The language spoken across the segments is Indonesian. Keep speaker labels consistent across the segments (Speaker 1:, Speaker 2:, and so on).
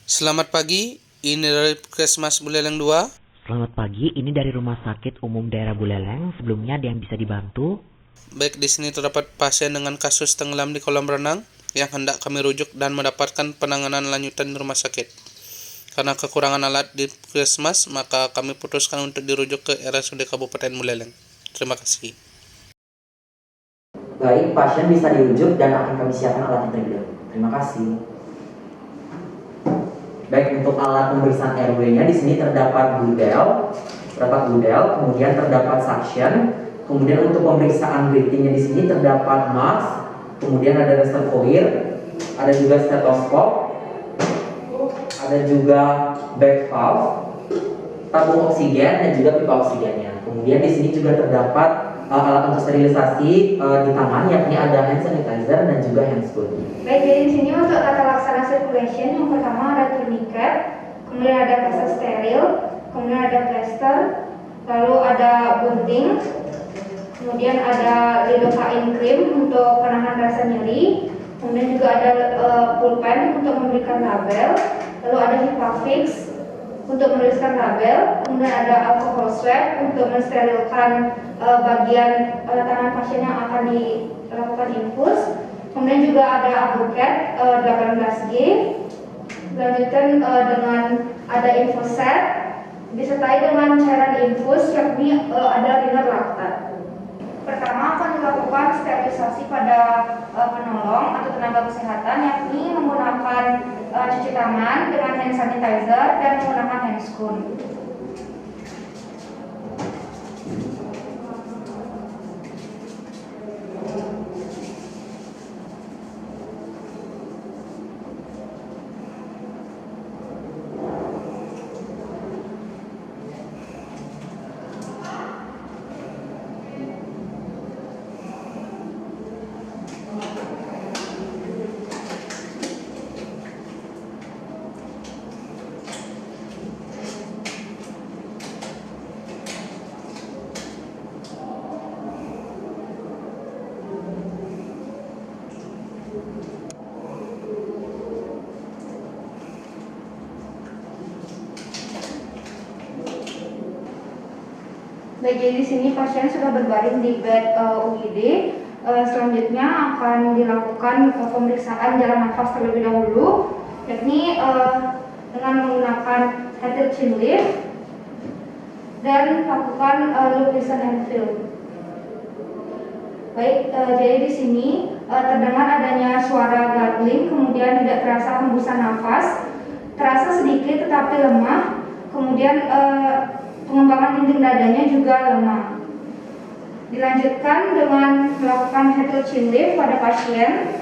Speaker 1: Selamat pagi, ini dari Puskesmas Buleleng 2.
Speaker 2: Selamat pagi, ini dari Rumah Sakit Umum Daerah Buleleng. Sebelumnya ada yang bisa dibantu?
Speaker 1: Baik, di sini terdapat pasien dengan kasus tenggelam di kolam renang yang hendak kami rujuk dan mendapatkan penanganan lanjutan di rumah sakit. Karena kekurangan alat di Puskesmas, maka kami putuskan untuk dirujuk ke RSUD Kabupaten Buleleng. Terima kasih.
Speaker 3: Baik, pasien bisa dirujuk dan akan kami siapkan alat yang terlebih dahulu. Terima kasih. Baik, untuk alat pemeriksaan airway-nya di sini terdapat budel, kemudian terdapat suction, kemudian untuk pemeriksaan breathing-nya di sini terdapat mask, kemudian ada reservoir, ada juga stetoskop, ada juga back valve, tabung oksigen dan juga pipa oksigennya. Kemudian di sini juga terdapat alat untuk sterilisasi di tangan, yakni ada hand sanitizer dan juga handscoon.
Speaker 4: Baik, jadi di sini untuk tata laksana circulation yang pertama ada tourniquet, kemudian ada pasta steril, kemudian ada plaster, lalu ada bunting, kemudian ada lidocaine cream untuk penahan rasa nyeri, kemudian juga ada pulpen untuk memberikan label, lalu ada Hipafix untuk menuliskan label, kemudian ada alcohol swab untuk mensterilkan bagian tangan pasien yang akan dilakukan infus, kemudian juga ada abuket 18G, dilanjutkan dengan ada infuset, disertai dengan cairan infus yakni ada Riner Lactat. Pertama akan dilakukan sterilisasi pada penolong atau tenaga kesehatan, yakni menggunakan cuci tangan dengan hand sanitizer dan menggunakan handscoon. Baik, jadi di sini pasien sudah berbaring di bed UID. Selanjutnya akan dilakukan pemeriksaan jalan nafas terlebih dahulu, yakni dengan menggunakan head chin lift dan lakukan loop listen and feel. Baik, jadi di sini terdengar adanya suara gargling, kemudian tidak terasa hembusan nafas, terasa sedikit tetapi lemah, kemudian pengembangan dinding dadanya juga lemah. Dilanjutkan dengan melakukan head chin lift pada pasien.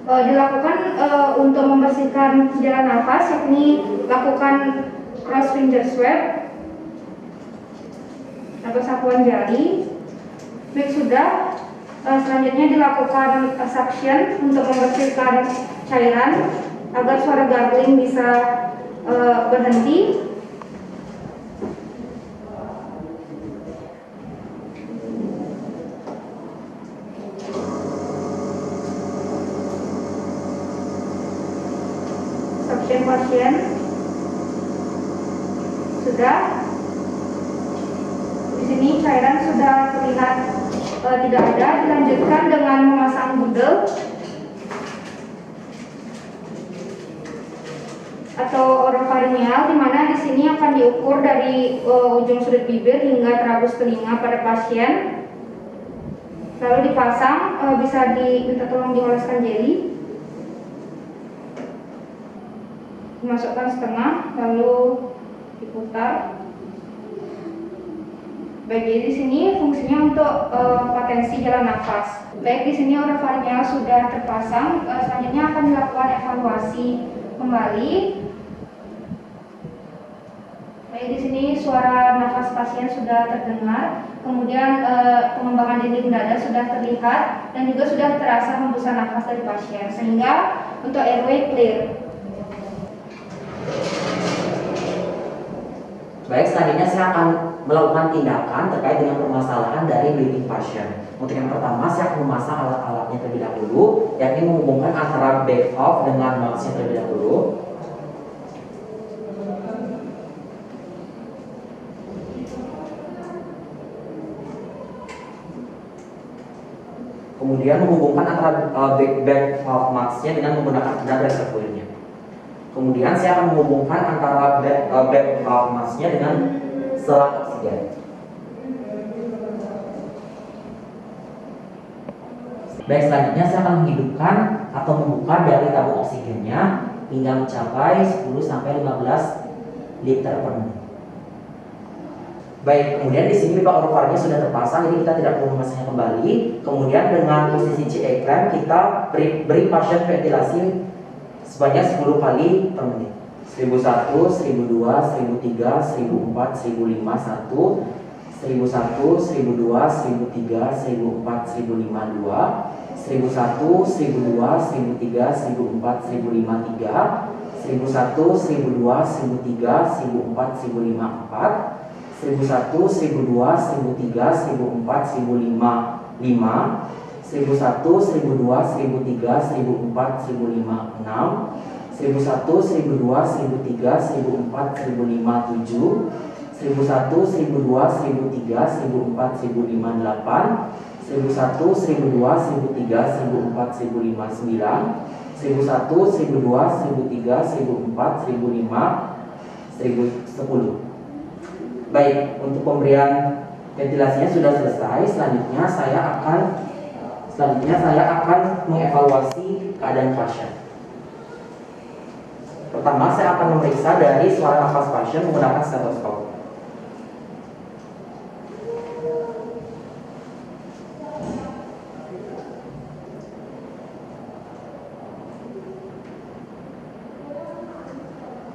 Speaker 4: Dilakukan untuk membersihkan jalan nafas, yakni lakukan cross finger swab atau sapuan jari. Baik, sudah. Selanjutnya dilakukan suction untuk membersihkan cairan agar suara gargling bisa berhenti. Suction pasien sudah. Di sini cairan sudah terlihat tidak ada. Dilanjutkan dengan memasang budel atau orofaringeal, di mana di sini akan diukur dari ujung sudut bibir hingga terabus telinga pada pasien. Lalu dipasang, bisa diminta tolong dioleskan jeli. Dimasukkan setengah, lalu diputar. Baik, jadi di sini fungsinya untuk potensi jalan nafas. Baik, di sini orofaringeal sudah terpasang. Selanjutnya akan dilakukan evaluasi kembali. Baik, di sini suara nafas pasien sudah terdengar, kemudian pengembangan dinding dada sudah terlihat dan juga sudah terasa hembusan nafas dari pasien, sehingga untuk airway clear.
Speaker 3: Baik, selanjutnya saya akan melakukan tindakan terkait dengan permasalahan dari bleeding pasien. Untuk yang pertama, saya akan memasang alat-alatnya terlebih dahulu, yakni menghubungkan antara back valve dengan max-nya terlebih dahulu. Kemudian menghubungkan antara back valve max-nya dengan menggunakan pedang reservoirnya. Kemudian saya akan menghubungkan antara back valve max-nya dengan selang oksigen. Baik, selanjutnya saya akan menghidupkan atau membuka dari tabung oksigennya hingga mencapai 10-15 liter per menit. Baik, kemudian di sini pipa orofaringnya sudah terpasang, jadi kita tidak perlu memasangnya kembali. Kemudian dengan posisi CE clamp kita beri pasien ventilasi sebanyak 10 kali per menit. 1001, 1002, 1003, 1004, 1005, 1, 1001, 1002, 1003, 1004, 1052, 1001, 1002, 1003, 1004, 1053, 1001, 1002, 1003, 1004, 1054, 1001, 1002, 1003, 1004, 1055, 1001, 1002, 1003, 1004, 1056, 1001, 1002, 1003, 1004, 1057, 1001, 1002, 1003, 1004, 1058, 1001, 1002, 1003, 1004, 1059, 1001, 1002, 1003, 1004, 1005, 1010. Baik, untuk pemberian ventilasinya sudah selesai. Selanjutnya saya akan mengevaluasi keadaan pasien. Pertama, saya akan memeriksa dari suara nafas pasien menggunakan stetoskop.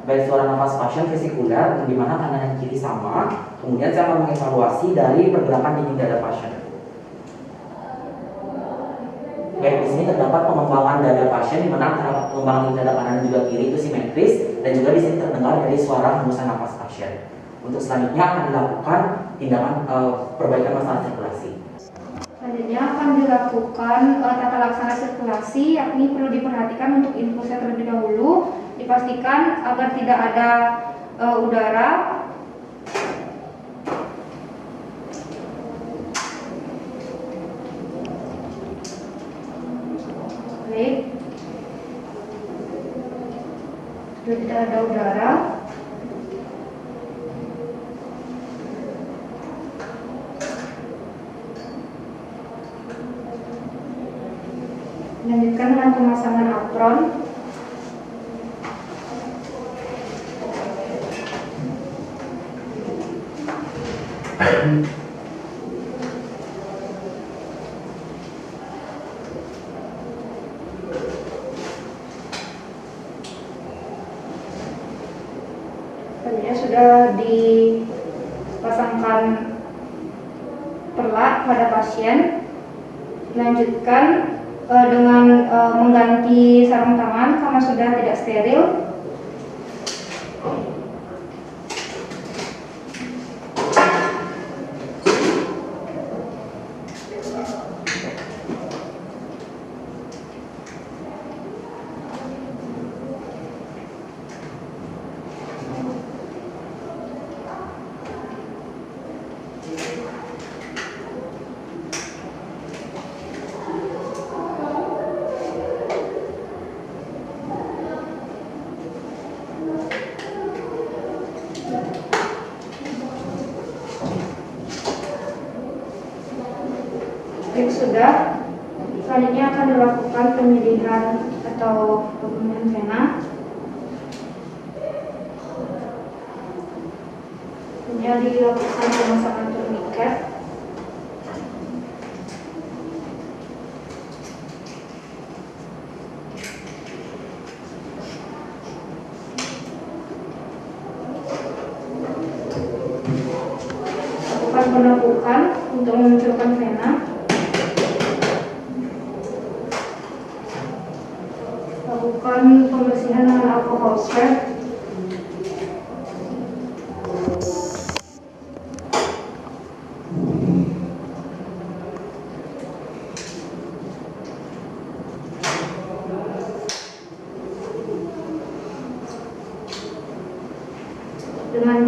Speaker 3: Baik, suara nafas pasien vesikuler, di mana kanan dan kiri sama. Kemudian saya akan mengevaluasi dari pergerakan dinding dada pasien. Baik, di sini terdapat pengembangan dada pasien, di mana antara pengembangan dinding dada kanan dan juga kiri itu simetris, dan juga di sini terdengar dari suara hembusan nafas pasien. Untuk selanjutnya akan dilakukan tindakan perbaikan masalah sirkulasi.
Speaker 4: Selanjutnya akan dilakukan tata laksana sirkulasi, yakni perlu diperhatikan untuk infusnya terlebih dahulu, dipastikan agar tidak ada udara. Baik, sudah tidak ada udara. Lanjutkan dengan pemasangan apron. Selanjutnya sudah dipasangkan perlak pada pasien. Lanjutkan dengan mengganti sarung tangan karena sudah tidak steril. Baik, sudah. Selanjutnya akan dilakukan pemilihan atau pemilihan vena. Kemudian dilakukan pemasangan turniket. Lakukan penumpukan untuk memunculkan vena. Lakukan pembersihan dengan alkohol swab.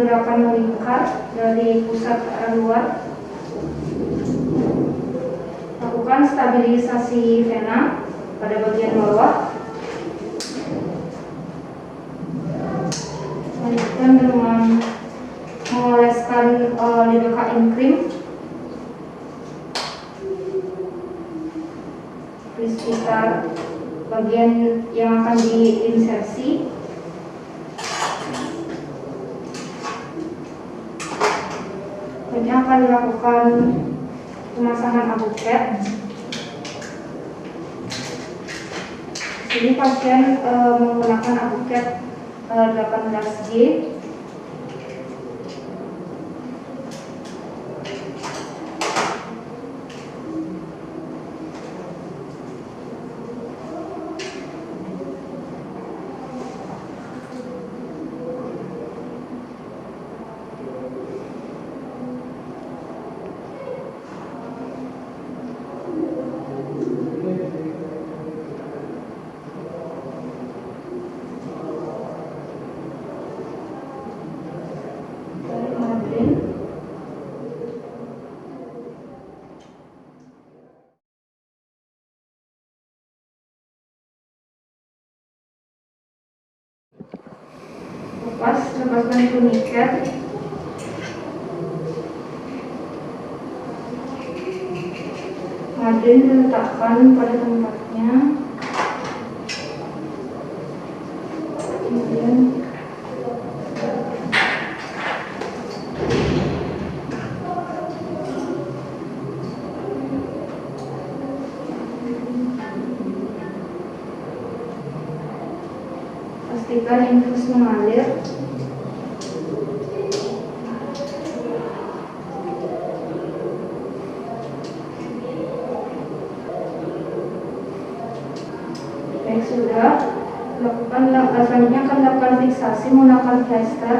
Speaker 4: menggunakan lingkar dari pusat ke arah luar. Lakukan stabilisasi vena pada bagian bawah. Lanjutkan dengan mengoleskan lidocaine cream di sekitar bagian yang akan diinsersi. Ini akan dilakukan pemasangan abuket. Di sini pasien menggunakan abuket 18G. Lepaskan tuniket. Madrin diletakkan pada tempatnya. Kemudian pastikan infus mengalir. Baik, sudah. Selanjutnya akan lakukan fiksasi menggunakan plaster.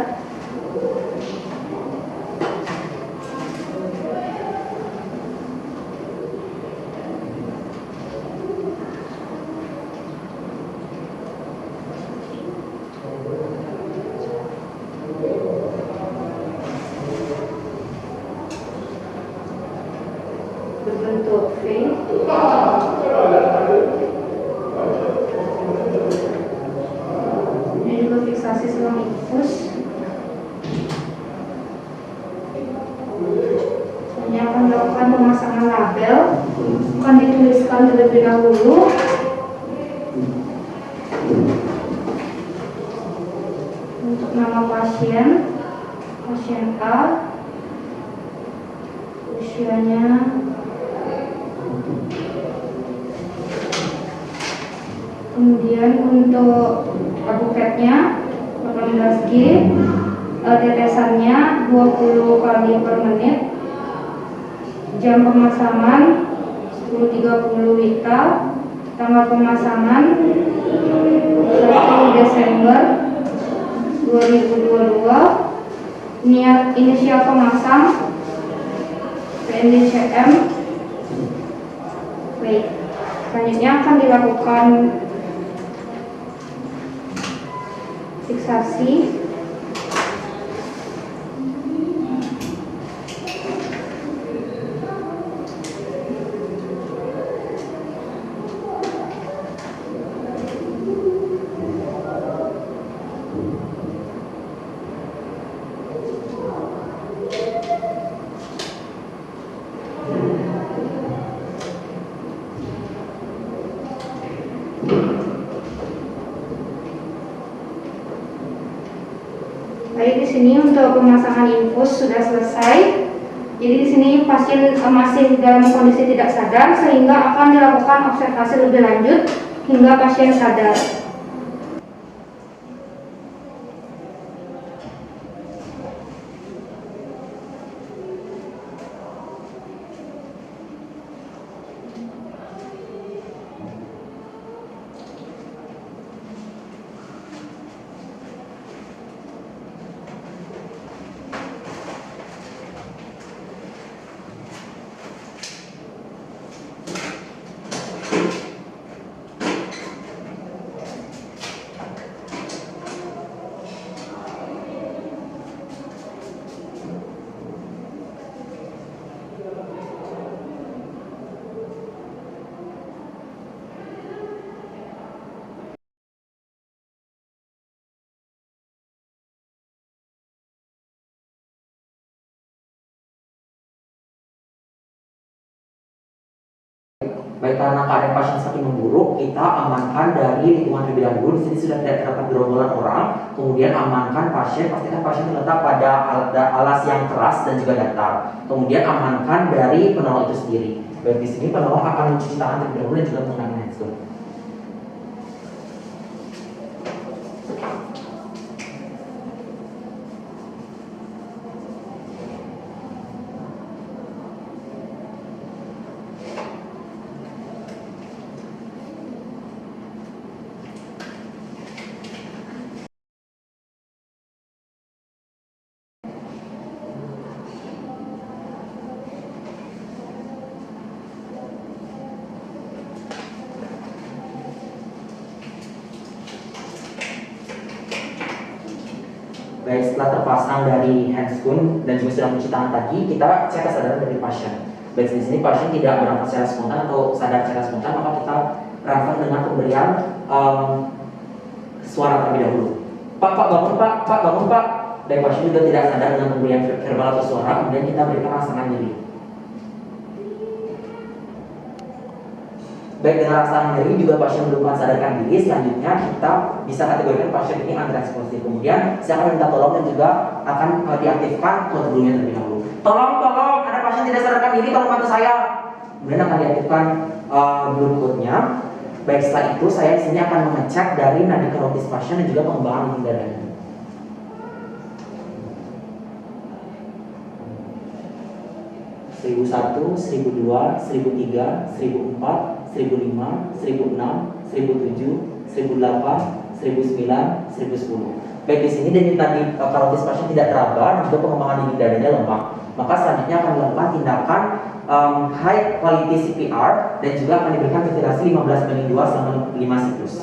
Speaker 4: Berbentuk V. Ini juga fiksasi selang infus. Ini akan dilakukan pemasangan label. Akan dituliskan terlebih dahulu. Untuk nama pasien A, usianya, kemudian untuk abuketnya 18G, tetesannya 20 kali per menit, jam pemasangan 10.30 WITA, tanggal pemasangan 1 Desember 2022, niat inisial pemasang PNDCM. Baik, selanjutnya akan dilakukan fiksasi. Baik, di sini untuk pemasangan infus sudah selesai. Jadi di sini pasien masih dalam kondisi tidak sadar sehingga akan dilakukan observasi lebih lanjut hingga pasien sadar.
Speaker 3: Baik, karena keadaan pasien semakin memburuk, kita amankan dari lingkungan terlebih dahulu. Di sini sudah tidak terdapat gerombolan orang. Kemudian amankan pasien, pastikan pasien terletak pada alas yang keras dan juga datar. Kemudian amankan dari penolong itu sendiri. Baik, di sini penolong akan mencuci tangan terlebih dahulu dan juga menggunakan handscoon. Baik, setelah terpasang dari handscoon dan juga sudah mencuci tangan tadi, kita cek kesadaran dari pasien. Baik, di sini pasien tidak bernafas secara spontan atau sadar secara spontan, maka kita transfer dengan pemberian suara terlebih dahulu. Pak, bangun Pak, bangun Pak. Dan pasien juga tidak sadar dengan pemberian verbal atau suara, kemudian kita berikan rangsangan nyeri. Baik, dengan rangsangan nyeri juga pasien belum sadarkan diri, selanjutnya kita bisa kategorikan pasien ini unresponsif. Kemudian saya akan minta tolong dan juga akan diaktifkan code blue-nya terlebih dahulu. Tolong, ada pasien tidak sadarkan diri, tolong bantu saya. Kemudian akan diaktifkan blue code-nya. Baik, setelah itu saya di sini akan mengecek dari nadi karotis pasien dan juga pengembangan dinding dadanya. Seribu 1002, 1003, 1004, 1005, 1006, 1007, 1008, 1009, 1010. Baik, di sini denyut nadi karotis pasien tidak teraba dan juga pengembangan dinding dadanya lemah. Maka selanjutnya akan dilakukan tindakan high quality CPR dan juga akan diberikan ventilasi 15/2 selama 5 siklus.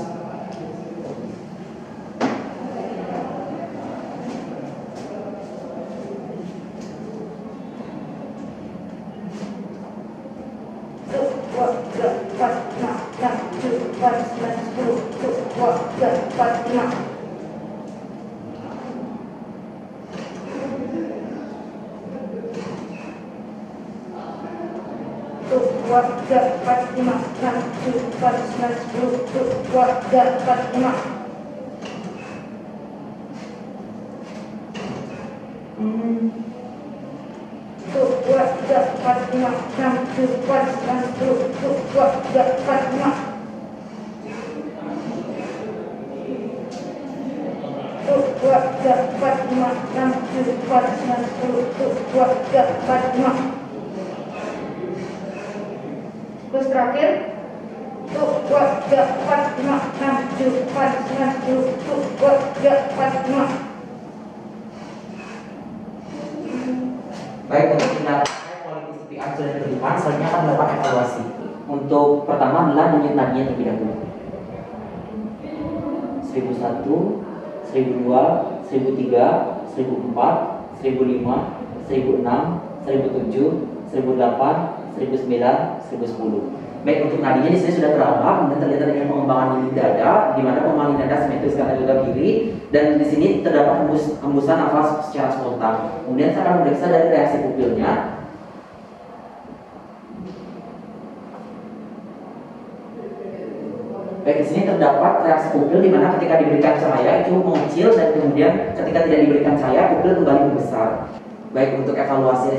Speaker 4: Terus terakhir 1, 2, 3, 4, 5, 6, 7, 8, 9, 10, 1, 2, 3, 4, 5.
Speaker 3: Baik, untuk tindakan quality CPR sudah diberikan, selanjutnya akan dilakukan evaluasi. Untuk pertama adalah denyut nadinya terlebih dahulu. 1001, 1002, 1003, 1004, 1005, 1006, 1007, 1008, 1009, 1010. Baik, untuk nadinya di sini sudah teraba, kemudian terlihat adanya pengembangan dinding dada, di mana pengembangan dinding dada simetris ke dada kiri, dan di sini terdapat hembusan nafas secara spontan. Kemudian saya akan memeriksa dari reaksi pupilnya. Baik, di sini terdapat reaksi pupil di mana ketika diberikan cahaya itu mengecil dan kemudian ketika tidak diberikan cahaya pupil kembali membesar. Baik, untuk evaluasi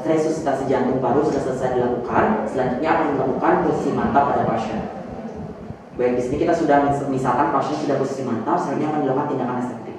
Speaker 3: resusitasi jantung paru sudah selesai dilakukan. Selanjutnya akan dilakukan posisi mantap pada pasien. Baik, di sini kita sudah misalkan pasien sudah posisi mantap, selanjutnya akan dilakukan tindakan anestetik.